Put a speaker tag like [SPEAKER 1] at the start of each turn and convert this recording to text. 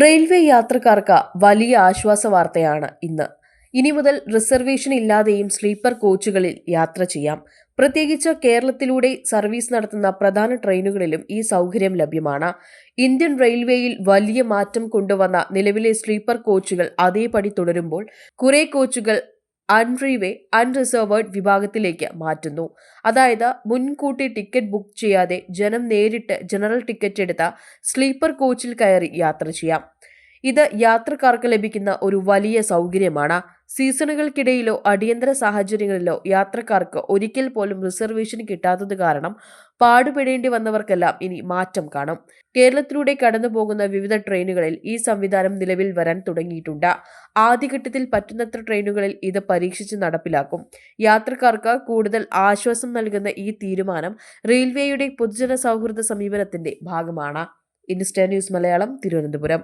[SPEAKER 1] Railway യാത്രക്കാർക്ക് വലിയ ആശ്വാസ വാർത്തയാണ് ഇന്ന്. ഇനി മുതൽ റിസർവേഷൻ ഇല്ലാതെയും സ്ലീപ്പർ കോച്ചുകളിൽ യാത്ര ചെയ്യാം. പ്രത്യേകിച്ച് കേരളത്തിലൂടെ സർവീസ് നടത്തുന്ന പ്രധാന ട്രെയിനുകളിലും ഈ സൗകര്യം ലഭ്യമാണ്. ഇന്ത്യൻ റെയിൽവേയിൽ വലിയ മാറ്റം കൊണ്ടുവന്ന നിലവിലെ സ്ലീപ്പർ കോച്ചുകൾ അതേപടി തുടരുമ്പോൾ കുറെ കോച്ചുകൾ അൺറിവേ അൺറിസർവേഡ് വിഭാഗത്തിലേക്ക് മാറ്റുന്നു. അതായത് മുൻകൂട്ടി ടിക്കറ്റ് ബുക്ക് ചെയ്യാതെ ജനം നേരിട്ട് ജനറൽ ടിക്കറ്റ് എടുത്ത സ്ലീപ്പർ കോച്ചിൽ കയറി യാത്ര ചെയ്യാം. ഇത് യാത്രക്കാർക്ക് ലഭിക്കുന്ന ഒരു വലിയ സൗകര്യമാണ്. സീസണുകൾക്കിടയിലോ അടിയന്തര സാഹചര്യങ്ങളിലോ യാത്രക്കാർക്ക് ഒരിക്കൽ പോലും റിസർവേഷൻ കിട്ടാത്തത് കാരണം പാടുപെടേണ്ടി വന്നവർക്കെല്ലാം ഇനി മാറ്റം കാണും. കേരളത്തിലൂടെ കടന്നുപോകുന്ന വിവിധ ട്രെയിനുകളിൽ ഈ സംവിധാനം നിലവിൽ വരാൻ തുടങ്ങിയിട്ടുണ്ട്. ആദ്യഘട്ടത്തിൽ പറ്റുന്നത്ര ട്രെയിനുകളിൽ ഇത് പരീക്ഷിച്ച് നടപ്പിലാക്കും. യാത്രക്കാർക്ക് കൂടുതൽ ആശ്വാസം നൽകുന്ന ഈ തീരുമാനം റെയിൽവേയുടെ പൊതുജന സൗഹൃദ സമീപനത്തിന്റെ ഭാഗമാണ്. Insta news Malayalam, Thiruvananthapuram.